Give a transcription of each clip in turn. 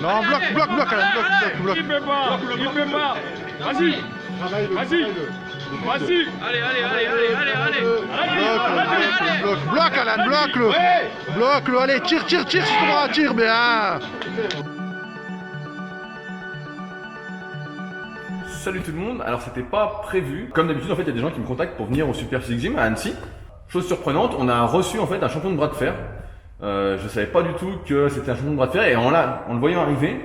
Non, bloc, Alan, bloc. Il peut pas. Vas-y. Allez. Bloc, Alan, bloque-le, allez, tire, sur ton bras, tire bien. Salut tout le monde, alors c'était pas prévu. Comme d'habitude en fait il y a des gens qui me contactent pour venir au Super Physique Gym à Annecy. Chose surprenante, on a reçu en fait un champion de bras de fer. Je savais pas du tout que c'était un champion de bras de fer et en le voyant arriver,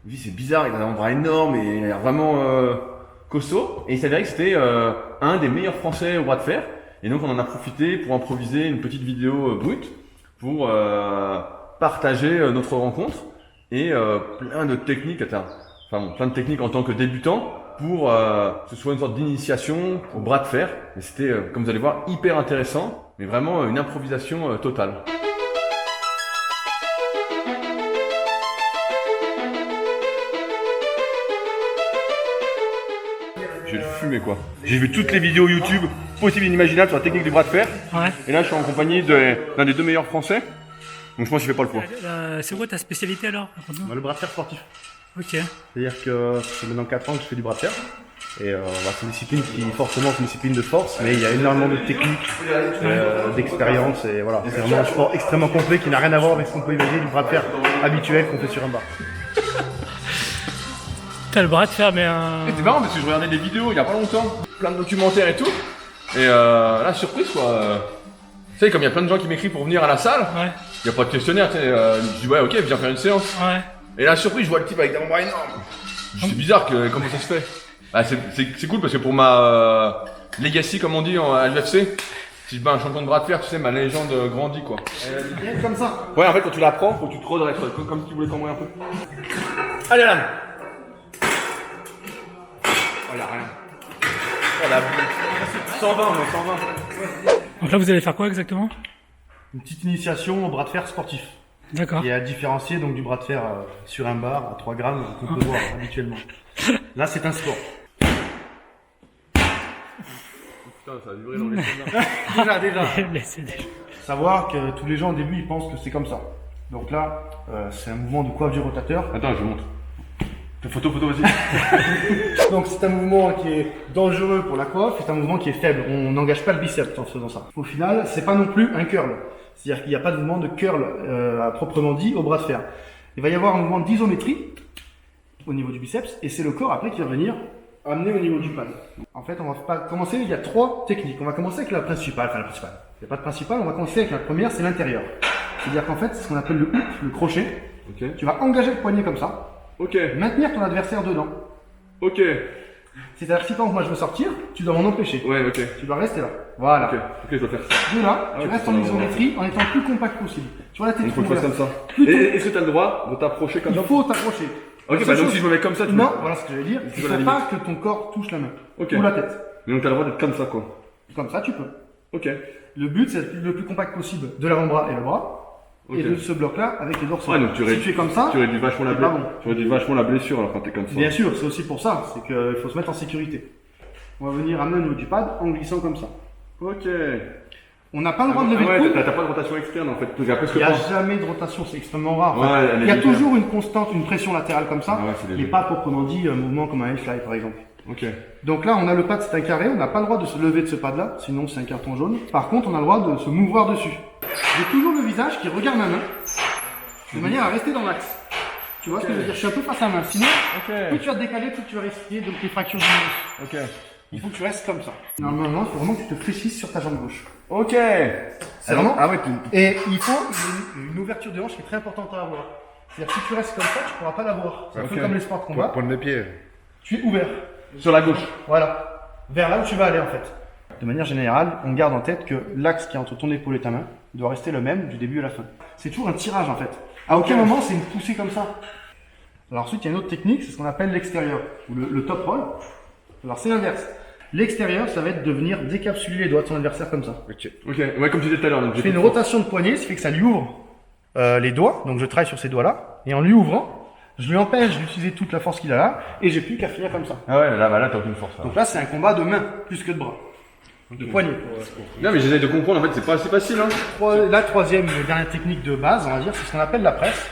je me dis c'est bizarre, il a un bras énorme et il a l'air vraiment costaud. Et il s'avérait que c'était un des meilleurs français au bras de fer. Et donc on en a profité pour improviser une petite vidéo brute pour partager notre rencontre et plein de techniques, plein de techniques en tant que débutant pour que ce soit une sorte d'initiation au bras de fer. Et c'était, comme vous allez voir, hyper intéressant, mais vraiment une improvisation totale. Je vais le fumer quoi. J'ai vu toutes les vidéos YouTube possibles et inimaginables sur la technique du bras de fer. Ouais. Et là je suis en compagnie d'un des deux meilleurs français. Donc je pense qu'il fait pas le poids. C'est quoi ta spécialité alors? Le bras de fer sportif. Ok. C'est-à-dire que c'est maintenant 4 ans que je fais du bras de fer. Et c'est une discipline qui forcément c'est une discipline de force, mais il y a énormément de techniques, d'expérience et voilà. C'est vraiment un sport extrêmement complet qui n'a rien à voir avec ce qu'on peut imaginer du bras de fer habituel qu'on fait sur un bar. T'as le bras de fer, mais C'est marrant parce que je regardais des vidéos il y a pas longtemps, plein de documentaires et tout. Et là, surprise quoi. Tu sais, comme il y a plein de gens qui m'écrivent pour venir à la salle, ouais. il n'y a pas de questionnaire, tu sais. Je dis ouais, ok, viens faire une séance. Ouais. Et là, surprise, je vois le type avec des bras énormes. C'est bizarre comment ça se fait. Bah, c'est cool parce que pour ma legacy, comme on dit à l'UFC, si je bats un champion de bras de fer, tu sais, ma légende grandit quoi. Comme ça. Ouais, en fait, quand tu la prends, faut que tu te redresses, comme si tu voulais t'envoyer un peu. Allez, Alan. Oh, y'a rien. Oh, la boule. 120, mais 120. Donc là, vous allez faire quoi exactement? Une petite initiation au bras de fer sportif. D'accord. Qui est à différencier donc du bras de fer sur un bar à 3 grammes qu'on peut voir habituellement. Là, c'est un sport. Putain, ça a vibré dans les Déjà. Laissez. Savoir que tous les gens au début ils pensent que c'est comme ça. Donc là, c'est un mouvement de coiffe du rotateur. Attends, je montre. Photo, vas-y. Donc c'est un mouvement qui est dangereux pour la coiffe, c'est un mouvement qui est faible. On n'engage pas le biceps en faisant ça. Au final, c'est pas non plus un curl. C'est-à-dire qu'il n'y a pas de mouvement de curl à proprement dit au bras de fer. Il va y avoir un mouvement d'isométrie au niveau du biceps et c'est le corps après qui va venir amener au niveau du pad. En fait, on va pas commencer, il y a 3 techniques. On va commencer avec la principale, Il n'y a pas de principale, on va commencer avec la première, c'est l'intérieur. C'est-à-dire qu'en fait, c'est ce qu'on appelle le hook, le crochet. Ok. Tu vas engager le poignet comme ça. Ok. Maintenir ton adversaire dedans. Ok. C'est-à-dire que si par exemple moi je veux sortir, tu dois m'en empêcher. Ouais, ok. Tu dois rester là. Voilà. Ok, je dois faire ça. De là, tu ouais, restes en isométrie en étant le plus compact possible. Tu vois la tête Donc, faut que je fasse comme ça. Plus Est-ce que tu as le droit de t'approcher comme il ça? faut t'approcher. Ok, bah donc si je me mets comme ça, tu Non, voilà ce que j'allais dire. C'est Il quoi la faut pas que ton corps touche la main. Ok. Ou la tête. Mais donc t'as le droit d'être comme ça, quoi. Comme ça, tu peux. Ok. Le but, c'est d'être le plus compact possible de l'avant-bras et le bras. Ok. Et de ce bloc-là avec les dorsaux. Ouais, donc si tu es comme ça, tu réduis vachement la c'est pas blessure. bon. Tu réduis vachement la blessure alors quand t'es comme ça. Bien sûr, c'est aussi pour ça. C'est qu'il faut se mettre en sécurité. On va venir amener au niveau du pad en glissant comme ça. Ok. On n'a pas le droit de lever ouais, le coude. t'as pas de rotation externe en fait. Parce qu'après, Il n'y a jamais de rotation, c'est extrêmement rare. Ouais, elle est il y a légère. toujours une constante, une pression latérale comme ça, Ah ouais, c'est léger. mais pas proprement dit un mouvement comme un high-fly par exemple. Ok. Donc là, on a le pad, c'est un carré, on n'a pas le droit de se lever de ce pad-là, sinon c'est un carton jaune. Par contre, on a le droit de se mouvoir dessus. J'ai toujours le visage qui regarde ma main, de manière à rester dans l'axe. Tu vois ce que je veux dire? Je suis un peu face à ma main, sinon, plus tu vas te décaler, plus tu vas risquer de tes fractures diminuent. Ok. Il faut que tu restes comme ça. Normalement, il faut vraiment que tu te fléchisses sur ta jambe gauche. Ok. C'est vraiment. Ah ouais, Et il faut une ouverture de hanche qui est très importante à avoir. C'est-à-dire que si tu restes comme ça, tu ne pourras pas l'avoir. C'est un peu comme les sports de combat. Pointe de pied. Tu es ouvert. sur la gauche. Voilà. Vers là où tu vas aller en fait. De manière générale, on garde en tête que l'axe qui est entre ton épaule et ta main doit rester le même du début à la fin. C'est toujours un tirage en fait. À aucun moment c'est une poussée comme ça. Alors ensuite il y a une autre technique, c'est ce qu'on appelle l'extérieur, ou le top roll. Alors c'est l'inverse. L'extérieur, ça va être de venir décapsuler les doigts de son adversaire comme ça. Ok, ouais, comme tu disais tout à l'heure. Je fais une rotation de poignet, ce qui fait que ça lui ouvre les doigts. Donc je travaille sur ces doigts-là. Et en lui ouvrant, je lui empêche d'utiliser toute la force qu'il a là. Et j'ai plus qu'à finir comme ça. Ah ouais, là t'as aucune force. Donc là, c'est un combat de main, plus que de bras. De poignet. Non, mais j'essaie de comprendre, en fait, c'est pas assez facile, hein. La troisième et dernière technique de base, on va dire, c'est ce qu'on appelle la presse.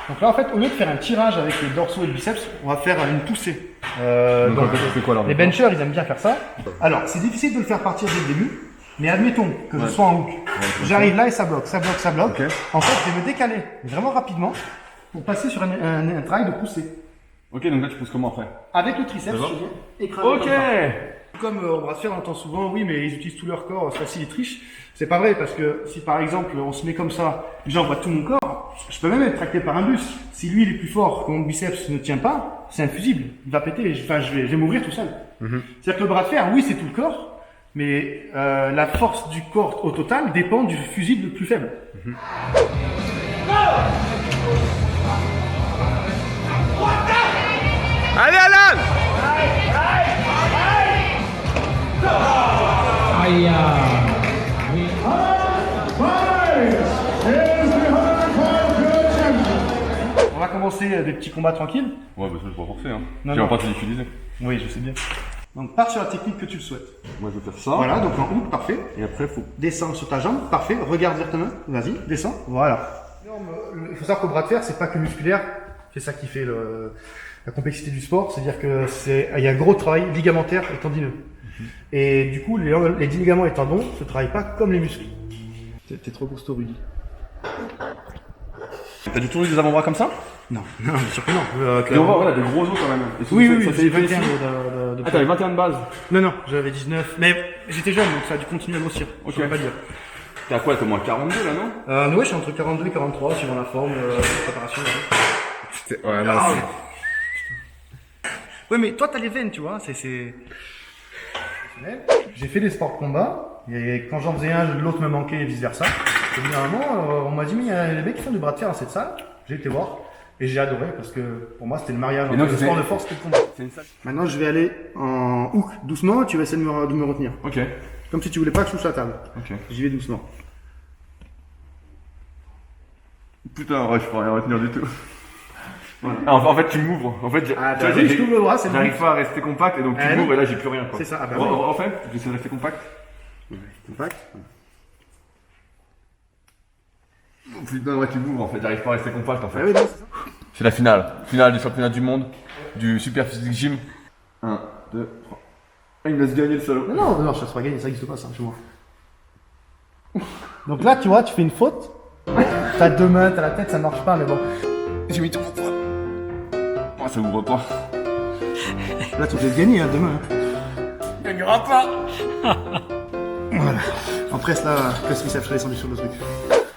Donc là, en fait, au lieu de faire un tirage avec les dorsaux et le biceps, on va faire une poussée. Donc, en fait, tu fais quoi alors? Les benchers, ils aiment bien faire ça. Alors, c'est difficile de le faire partir dès le début, mais admettons que je sois en hook. J'arrive là et ça bloque, ça bloque, ça bloque. Ok. En fait, je vais me décaler vraiment rapidement pour passer sur un travail de poussée. Ok, donc là tu pousses comment après? Avec le triceps, D'accord. je viens écraser Ok. comme ça. Comme au bras de fer, on entend souvent, oui, mais ils utilisent tout leur corps, c'est facile, ils trichent. C'est pas vrai, parce que si par exemple, on se met comme ça, j'envoie tout mon corps, je peux même être tracté par un bus. Si lui, il est plus fort, que mon biceps ne tient pas, c'est infusible. Il va péter, je vais m'ouvrir tout seul. C'est-à-dire que le bras de fer, oui, c'est tout le corps, mais la force du corps au total dépend du fusible le plus faible. Allez, Alan! On va commencer des petits combats tranquilles. Ouais, bah ça je peux pas forcer, hein. Non, Tu vas non. pas te l'utiliser. Oui, je sais bien. Donc, pars sur la technique que tu le souhaites. Moi je vais faire ça. Voilà, donc en hook, parfait. Et après, faut. Descends sur ta jambe, parfait. Regarde vers ta main, vas-y, descends, voilà. Il faut savoir qu'au bras de fer, c'est pas que musculaire, c'est ça qui fait la complexité du sport, c'est-à-dire que il y a un gros travail ligamentaire et tendineux. Et du coup, les ligaments et tendons se travaillent pas comme les muscles. T'es trop costaud, Rudy. T'as du toujours eu des avant-bras comme ça? Non, non, bien sûr que non. Et on voit, voilà, des gros os quand même. Et Oui, ça, oui, ça j'ai fait 21 ici. de Ah, t'avais 21 de base. Non, non, j'avais 19, mais j'étais jeune, donc ça a dû continuer à grossir. Ok. Je peux pas dire. T'es à quoi? T'es au moins 42 là, non? Ouais, je suis entre 42 et 43, suivant la forme, la préparation. Ouais, là, Ouais, mais toi, t'as les veines, tu vois, c'est... J'ai fait des sports de combat, et quand j'en faisais un, l'autre me manquait et vice versa. Et au bout d'un moment, on m'a dit, mais il y a des mecs qui font du bras de fer dans cette salle. J'ai été voir, et j'ai adoré, parce que pour moi, c'était le mariage entre donc, le c'est- sport de force et le combat. C'est une salle. Maintenant, je vais aller en hook, doucement, et tu vas essayer de me retenir. Ok. Comme si tu voulais pas que je touche la table. Ok. J'y vais doucement. Putain, ouais, je peux rien retenir du tout. Ah, en fait, tu m'ouvres. En fait, tu vois, je t'ouvre le bras, c'est j'arrive bon. pas à rester compact et donc tu Ah, m'ouvres non. et là j'ai plus rien quoi. C'est ça, ah bah oui. En fait, j'essaie de rester compact. Compact. Oh, putain, ouais, tu m'ouvres en fait, j'arrive pas à rester compact en fait. Ah oui, non, c'est ça. C'est la finale. Finale du championnat du monde du Super Physique Gym. 1, 2, 3. Ah, il me laisse gagner le salaud. Non, non, je te laisse pas gagner, ça n'existe pas, ça, chez moi. Donc là, tu vois, tu fais une faute. T'as deux mains, t'as la tête, ça marche pas, mais bon. J'ai mis tout mon poids. Oh, ça ouvre pas. Là, tu peux gagner, hein, demain. Il gagnera pas. Voilà. En presse, là, presse biceps, je suis descendu sur le truc.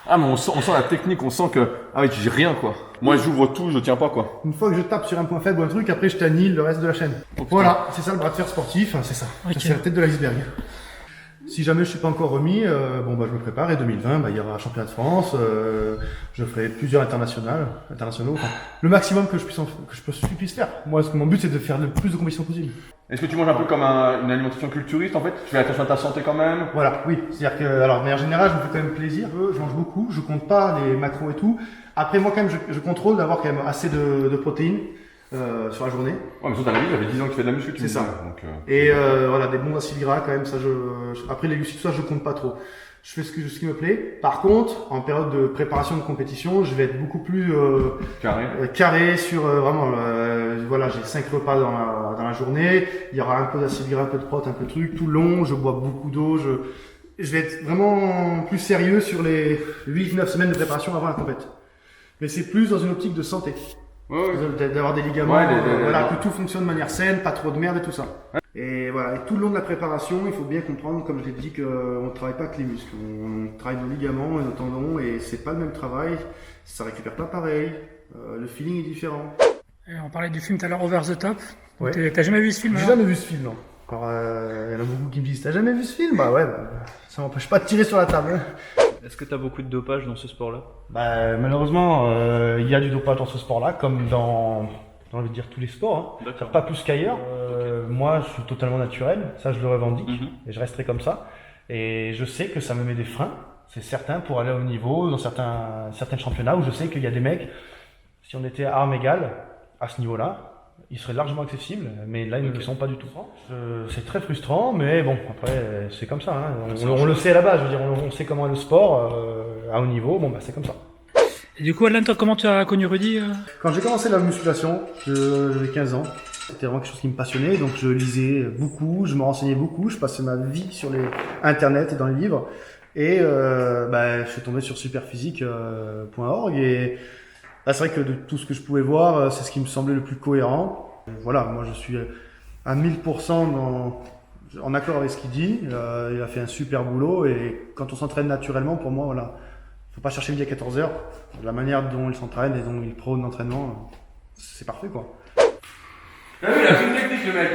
Ah, mais on sent la technique, on sent que. Ah oui, j'ai rien quoi. Moi j'ouvre tout, je tiens pas quoi. Une fois que je tape sur un point faible ou un truc, après, je t'annihile le reste de la chaîne. Voilà, c'est ça le bras de fer sportif, hein, c'est ça. Ok. Ça, c'est la tête de l'iceberg. Si jamais je suis pas encore remis, bon bah je me prépare et 2020, bah il y aura un championnat de France, je ferai plusieurs internationaux, enfin, le maximum que je puisse faire. Moi, mon but c'est de faire le plus de compétitions possible. Est-ce que tu manges un peu comme une alimentation culturiste en fait? Tu fais attention à ta santé quand même? Voilà, oui, c'est-à-dire que, alors de manière générale, je me fais quand même plaisir, je mange beaucoup, je compte pas les macros et tout. Après moi quand même, je contrôle d'avoir quand même assez de protéines sur la journée. Ouais, mais toi, dans la vie, j'avais 10 ans que tu fais de la muscu, tu C'est me ça. disais, donc, Et voilà, des bons acides gras quand même, ça après les glucides, ça je compte pas trop. Je fais ce qui me plaît. Par contre, en période de préparation de compétition, je vais être beaucoup plus carré. carré sur vraiment, voilà, j'ai 5 repas dans la journée. Il y aura un peu d'acides gras, un peu de prot, un peu de trucs, tout le long. Je bois beaucoup d'eau. Je vais être vraiment plus sérieux sur les 8-9 semaines de préparation avant la compète. Mais c'est plus dans une optique de santé. Ouais, ouais. D'avoir des ligaments, Ouais, voilà, que tout fonctionne de manière saine, pas trop de merde et tout ça. Et voilà, et tout le long de la préparation, il faut bien comprendre, comme je l'ai dit, qu'on ne travaille pas que les muscles. On travaille nos ligaments et nos tendons, et c'est pas le même travail, ça récupère pas pareil, le feeling est différent. Et on parlait du film tout à l'heure, Over the Top. Ouais. T'as jamais vu ce film J'ai alors jamais vu ce film, non. Alors, il y en a beaucoup qui me disent, t'as jamais vu ce film? Bah ouais, ça m'empêche pas de tirer sur la table. Hein. Est-ce que tu as beaucoup de dopage dans ce sport-là? Bah, malheureusement, il y a du dopage dans ce sport-là, comme dans j'ai envie de dire tous les sports, hein. D'accord. Pas plus qu'ailleurs. Moi, je suis totalement naturel, ça je le revendique, Mhm. et je resterai comme ça. Et je sais que ça me met des freins, c'est certain, pour aller au niveau, dans certains championnats où je sais qu'il y a des mecs, si on était à armes égales, à ce niveau-là, ils seraient largement accessibles, mais là ils ne le sont pas du tout. C'est très frustrant, mais bon, après c'est comme ça, hein. On le sait à la base, je veux dire, on sait comment est le sport, à haut niveau, bon bah c'est comme ça. Et du coup, Alain, toi, comment tu as connu Rudy Quand j'ai commencé la musculation, j'avais 15 ans. C'était vraiment quelque chose qui me passionnait, donc je lisais beaucoup, je me renseignais beaucoup, je passais ma vie sur les internet et dans les livres. Et je suis tombé sur superphysique.org et là, c'est vrai que de tout ce que je pouvais voir, c'est ce qui me semblait le plus cohérent. Voilà, moi je suis à 1000% en accord avec ce qu'il dit. Il a fait un super boulot et quand on s'entraîne naturellement, pour moi, voilà, faut pas chercher midi à 14h. La manière dont il s'entraîne et dont il prône l'entraînement, c'est parfait quoi. T'as vu, il a une technique le mec.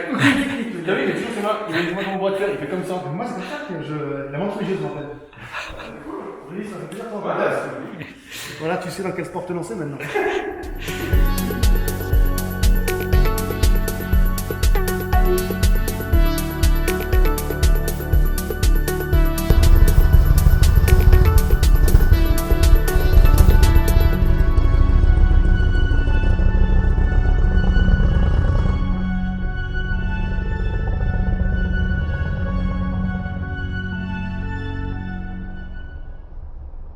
T'as vu, il est toujours c'est là, il est toujours dans le bras de fer, il fait comme ça. Moi, c'est comme ça que la montre religieuse en fait. Oui, ça fait plaisir. Voilà, tu sais dans quel sport te lancer maintenant.